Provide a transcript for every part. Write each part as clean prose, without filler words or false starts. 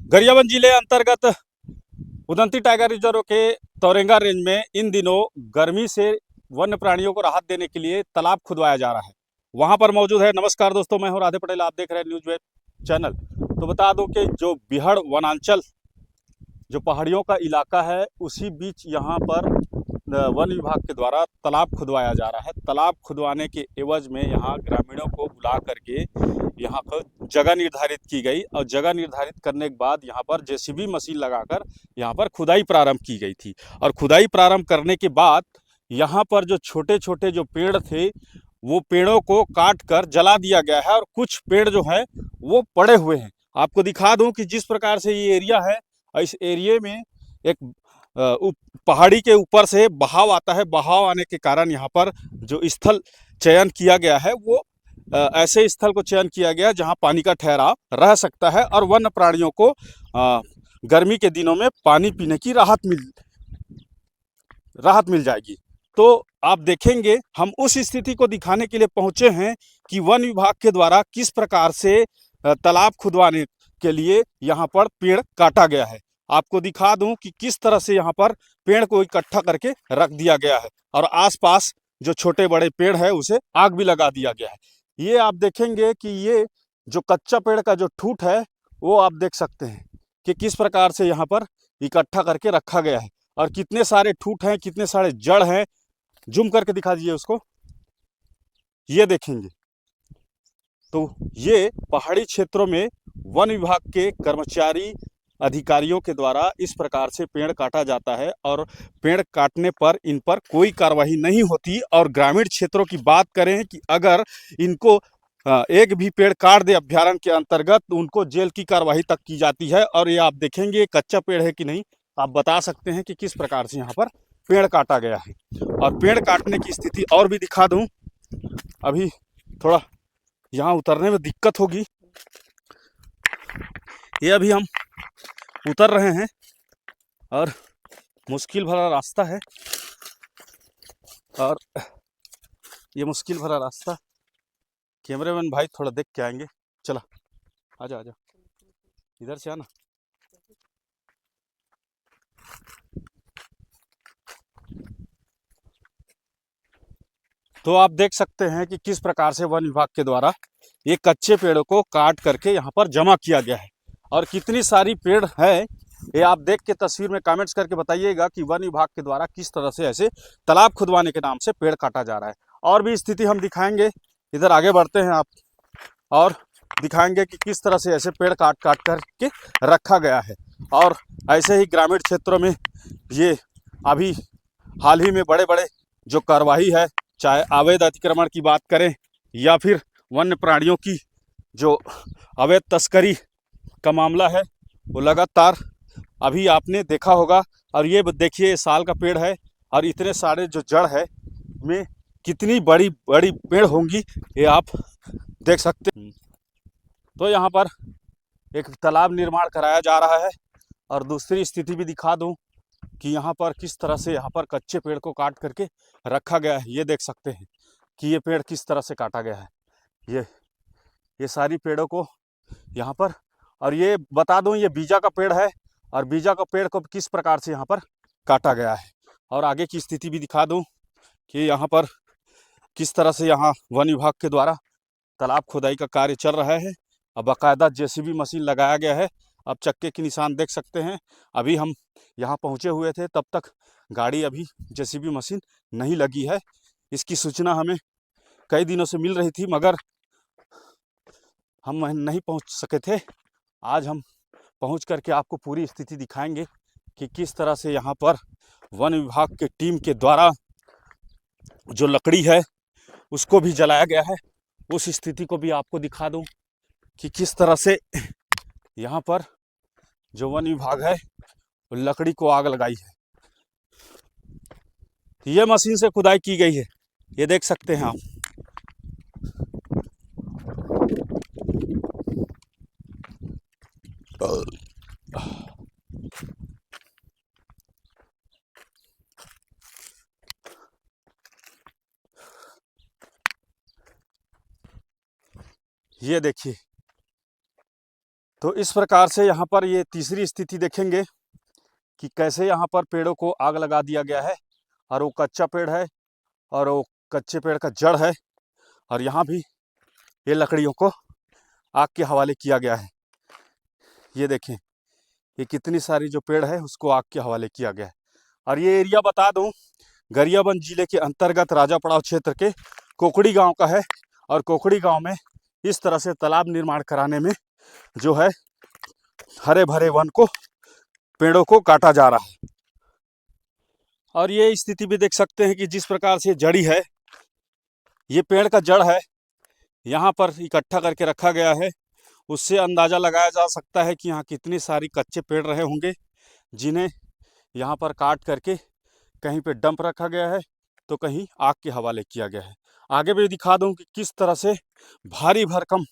गरियाबंद जिले अंतर्गत Udanti tiger reserve के तौरेंगा रेंज में इन दिनों गर्मी से वन्य प्राणियों को राहत देने के लिए तालाब खुदवाया जा रहा है। वहां पर मौजूद है। नमस्कार दोस्तों, मैं हूं राधे पटेल, आप देख रहे हैं न्यूज वेब चैनल। तो बता दूं कि जो बिहड़ वनांचल, जो पहाड़ियों का इलाका है, उसी बीच यहाँ पर वन विभाग के द्वारा तालाब खुदवाया जा रहा है। तालाब खुदवाने के एवज में यहाँ ग्रामीणों को बुला करके यहाँ पर जगह निर्धारित की गई और जगह निर्धारित करने के बाद यहाँ पर जेसीबी मशीन लगाकर यहाँ पर खुदाई प्रारंभ की गई थी। और खुदाई प्रारंभ करने के बाद यहाँ पर जो छोटे छोटे जो पेड़ थे, वो पेड़ों को काट कर जला दिया गया है और कुछ पेड़ जो है वो पड़े हुए हैं। आपको दिखा दूं कि जिस प्रकार से ये एरिया है, इस एरिया में एक पहाड़ी के ऊपर से बहाव आता है। बहाव आने के कारण यहाँ पर जो स्थल चयन किया गया है, वो ऐसे स्थल को चयन किया गया जहाँ पानी का ठहराव रह सकता है और वन्य प्राणियों को गर्मी के दिनों में पानी पीने की राहत मिल जाएगी। तो आप देखेंगे, हम उस स्थिति को दिखाने के लिए पहुंचे हैं कि वन विभाग के द्वारा किस प्रकार से तालाब खुदवाने के लिए यहाँ पर पेड़ काटा गया है। आपको दिखा दूं कि किस तरह से यहाँ पर पेड़ को इकट्ठा करके रख दिया गया है और आसपास जो छोटे बड़े पेड़ है उसे आग भी लगा दिया गया है। ये आप देखेंगे कि ये जो कच्चा पेड़ का जो ठूट है, वो आप देख सकते हैं कि किस प्रकार से यहाँ पर इकट्ठा करके रखा गया है और कितने सारे ठूट हैं, कितने सारे जड़ हैं। जूम करके दिखा दीजिए उसको, ये देखेंगे तो ये पहाड़ी क्षेत्रों में वन विभाग के कर्मचारी अधिकारियों के द्वारा इस प्रकार से पेड़ काटा जाता है और पेड़ काटने पर इन पर कोई कार्रवाई नहीं होती। और ग्रामीण क्षेत्रों की बात करें कि अगर इनको एक भी पेड़ काट दे अभ्यारण्य के अंतर्गत, तो उनको जेल की कार्रवाई तक की जाती है। और ये आप देखेंगे कच्चा पेड़ है कि नहीं, आप बता सकते हैं कि किस प्रकार से यहाँ पर पेड़ काटा गया है। और पेड़ काटने की स्थिति और भी दिखा दूं, अभी थोड़ा यहाँ उतरने में दिक्कत होगी। ये अभी हम उतर रहे हैं और मुश्किल भरा रास्ता है, और ये मुश्किल भरा रास्ता कैमरामैन भाई थोड़ा देख के आएंगे। चला, आजा आजा, इधर से आना। तो आप देख सकते हैं कि किस प्रकार से वन विभाग के द्वारा ये कच्चे पेड़ों को काट करके यहाँ पर जमा किया गया है और कितनी सारी पेड़ है, ये आप देख के तस्वीर में कमेंट्स करके बताइएगा कि वन विभाग के द्वारा किस तरह से ऐसे तालाब खुदवाने के नाम से पेड़ काटा जा रहा है। और भी स्थिति हम दिखाएंगे, इधर आगे बढ़ते हैं आप, और दिखाएंगे कि किस तरह से ऐसे पेड़ काट काट करके रखा गया है। और ऐसे ही ग्रामीण क्षेत्रों में ये अभी हाल ही में बड़े बड़े जो कार्रवाई है, चाहे अवैध अतिक्रमण की बात करें या फिर वन्य प्राणियों की जो अवैध तस्करी का मामला है, वो लगातार अभी आपने देखा होगा। और ये देखिए, साल का पेड़ है और इतने सारे जो जड़ है में कितनी बड़ी बड़ी पेड़ होंगी, ये आप देख सकते हैं। तो यहाँ पर एक तालाब निर्माण कराया जा रहा है। और दूसरी स्थिति भी दिखा दूं कि यहाँ पर किस तरह से यहाँ पर कच्चे पेड़ को काट करके रखा गया है। ये देख सकते हैं कि ये पेड़ किस तरह से काटा गया है, ये सारी पेड़ों को यहाँ पर। और ये बता दूं, ये बीजा का पेड़ है और बीजा का पेड़ को किस प्रकार से यहाँ पर काटा गया है। और आगे की स्थिति भी दिखा दूं कि यहाँ पर किस तरह से यहाँ वन विभाग के द्वारा तालाब खुदाई का कार्य चल रहा है। अब बाकायदा जेसीबी मशीन लगाया गया है। अब चक्के के निशान देख सकते हैं। अभी हम यहाँ पहुँचे हुए थे, तब तक गाड़ी अभी जेसीबी मशीन नहीं लगी है। इसकी सूचना हमें कई दिनों से मिल रही थी, मगर हम नहीं पहुँच सके थे। आज हम पहुँच करके आपको पूरी स्थिति दिखाएंगे कि किस तरह से यहाँ पर वन विभाग के टीम के द्वारा जो लकड़ी है उसको भी जलाया गया है। उस स्थिति को भी आपको दिखा दूं कि किस तरह से यहाँ पर जो वन विभाग है वो लकड़ी को आग लगाई है। ये मशीन से खुदाई की गई है, ये देख सकते हैं आप। ये देखिए, तो इस प्रकार से यहाँ पर ये तीसरी स्थिति देखेंगे कि कैसे यहाँ पर पेड़ों को आग लगा दिया गया है, और वो कच्चा पेड़ है और वो कच्चे पेड़ का जड़ है, और यहाँ भी ये लकड़ियों को आग के हवाले किया गया है। ये देखें, ये कितनी सारी जो पेड़ है उसको आग के हवाले किया गया है। और ये एरिया बता दूं, गरियाबंद जिले के अंतर्गत राजापड़ाव क्षेत्र के कोकड़ी गांव का है। और कोकड़ी गांव में इस तरह से तालाब निर्माण कराने में जो है हरे भरे वन को, पेड़ों को काटा जा रहा है। और ये स्थिति भी देख सकते हैं कि जिस प्रकार से जड़ी है, ये पेड़ का जड़ है, यहाँ पर इकट्ठा करके रखा गया है। उससे अंदाज़ा लगाया जा सकता है कि यहाँ कितनी सारी कच्चे पेड़ रहे होंगे, जिन्हें यहाँ पर काट करके कहीं पे डंप रखा गया है तो कहीं आग के हवाले किया गया है। आगे भी दिखा दूं कि किस तरह से भारी भरकम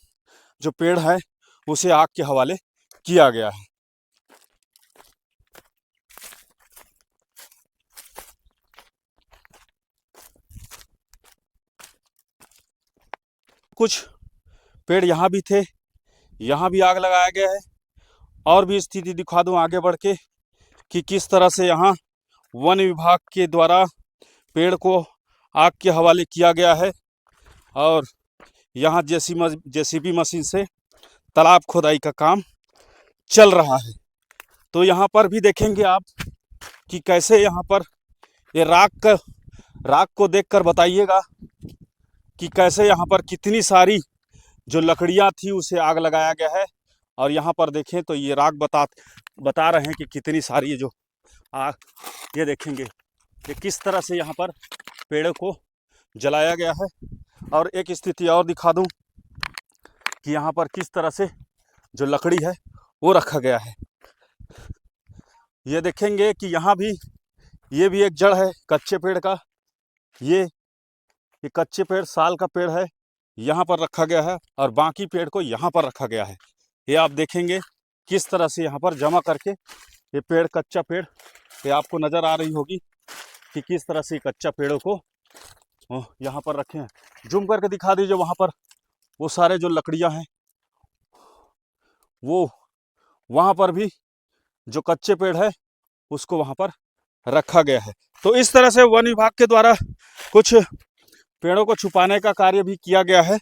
जो पेड़ है उसे आग के हवाले किया गया है। कुछ पेड़ यहाँ भी थे, यहाँ भी आग लगाया गया है। और भी स्थिति दिखा दूं आगे बढ़ के कि किस तरह से यहाँ वन विभाग के द्वारा पेड़ को आग के हवाले किया गया है। और यहाँ जेसीबी मशीन से तालाब खोदाई का काम चल रहा है। तो यहाँ पर भी देखेंगे आप कि कैसे यहाँ पर ये राख को देखकर बताइएगा कि कैसे यहाँ पर कितनी सारी जो लकड़ियाँ थी उसे आग लगाया गया है। और यहाँ पर देखें तो ये राख बता रहे हैं कि कितनी सारी ये जो आग, ये देखेंगे कि किस तरह से यहाँ पर पेड़ों को जलाया गया है। और एक स्थिति और दिखा दूं कि यहाँ पर किस तरह से जो लकड़ी है वो रखा गया है। ये देखेंगे कि यहाँ भी ये भी एक जड़ है कच्चे पेड़ का। ये कच्चे पेड़, साल का पेड़ है, यहाँ पर रखा गया है और बाकी पेड़ को यहाँ पर रखा गया है। ये आप देखेंगे किस तरह से यहाँ पर जमा करके ये पेड़, कच्चा पेड़, ये आपको नज़र आ रही होगी कि किस तरह से कच्चा पेड़ों को यहाँ पर रखे हैं। जूम करके दिखा दीजिए, वहाँ पर वो सारे जो लकड़ियाँ हैं वो वहाँ पर भी जो कच्चे पेड़ है उसको वहाँ पर रखा गया है। तो इस तरह से वन विभाग के द्वारा कुछ पेड़ों को छुपाने का कार्य भी किया गया है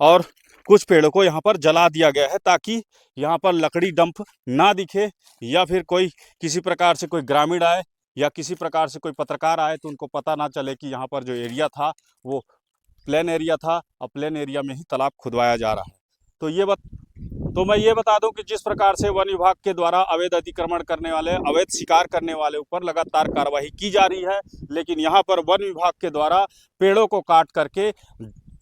और कुछ पेड़ों को यहाँ पर जला दिया गया है ताकि यहाँ पर लकड़ी डंप ना दिखे, या फिर कोई किसी प्रकार से कोई ग्रामीण आए या किसी प्रकार से कोई पत्रकार आए तो उनको पता ना चले कि यहाँ पर जो एरिया था वो प्लेन एरिया था और प्लेन एरिया में ही तालाब खुदवाया जा रहा है। तो मैं ये बता दूं कि जिस प्रकार से वन विभाग के द्वारा अवैध अतिक्रमण करने वाले, अवैध शिकार करने वाले ऊपर लगातार कार्रवाई की जा रही है, लेकिन यहाँ पर वन विभाग के द्वारा पेड़ों को काट करके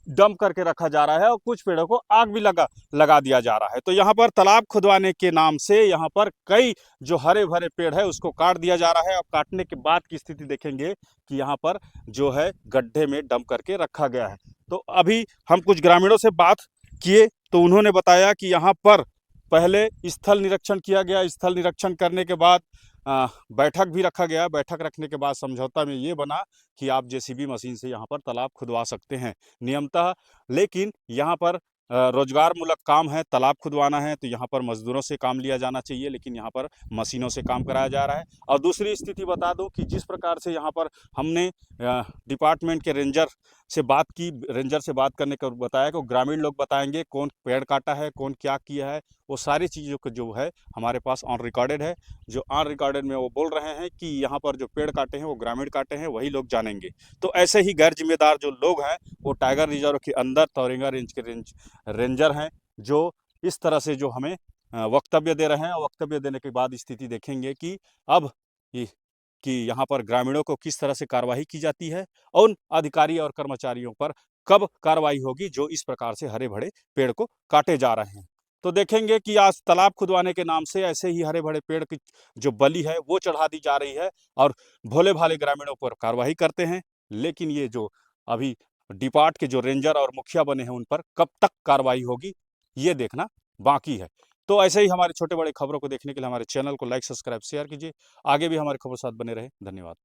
डंप करके रखा जा रहा है और कुछ पेड़ों को आग भी लगा दिया जा रहा है। तो यहाँ पर तालाब खुदवाने के नाम से यहाँ पर कई जो हरे भरे पेड़ है उसको काट दिया जा रहा है। और काटने के बाद की स्थिति देखेंगे कि यहाँ पर जो है गड्ढे में डंप करके रखा गया है। तो अभी हम कुछ ग्रामीणों से बात किए तो उन्होंने बताया कि यहाँ पर पहले स्थल निरीक्षण किया गया, स्थल निरीक्षण करने के बाद बैठक भी रखा गया। बैठक रखने के बाद समझौता में ये बना कि आप जेसीबी मशीन से यहाँ पर तालाब खुदवा सकते हैं नियमतः, लेकिन यहाँ पर रोजगार मूलक काम है, तालाब खुदवाना है तो यहाँ पर मजदूरों से काम लिया जाना चाहिए, लेकिन यहाँ पर मशीनों से काम कराया जा रहा है। और दूसरी स्थिति बता दूं कि जिस प्रकार से यहाँ पर हमने डिपार्टमेंट के रेंजर से बात करने का बताया कि ग्रामीण लोग बताएंगे कौन पेड़ काटा है, कौन क्या किया है, वो सारी चीज़ों को जो है हमारे पास ऑन रिकॉर्डेड है। जो ऑन रिकॉर्डेड में वो बोल रहे हैं कि यहाँ पर जो पेड़ काटे हैं वो ग्रामीण काटे हैं, वही लोग जानेंगे। तो ऐसे ही गैर जिम्मेदार जो लोग हैं वो टाइगर रिजर्व के अंदर तौरेंगा रेंज के रेंजर हैं, जो इस तरह से जो हमें वक्तव्य दे रहे हैं। वक्तव्य देने के बाद स्थिति देखेंगे कि अब कि यहाँ पर ग्रामीणों को किस तरह से कार्रवाई की जाती है और उन अधिकारी और कर्मचारियों पर कब कार्रवाई होगी जो इस प्रकार से हरे भरे पेड़ को काटे जा रहे हैं। तो देखेंगे कि आज तालाब खुदवाने के नाम से ऐसे ही हरे भरे पेड़ की जो बलि है वो चढ़ा दी जा रही है और भोले भाले ग्रामीणों पर कार्रवाई करते हैं, लेकिन ये जो अभी डिपार्ट के जो रेंजर और मुखिया बने हैं उन पर कब तक कार्रवाई होगी ये देखना बाकी है। तो ऐसे ही हमारे छोटे बड़े खबरों को देखने के लिए हमारे चैनल को लाइक, सब्सक्राइब, शेयर कीजिए। आगे भी हमारे खबरों के साथ बने रहे। धन्यवाद।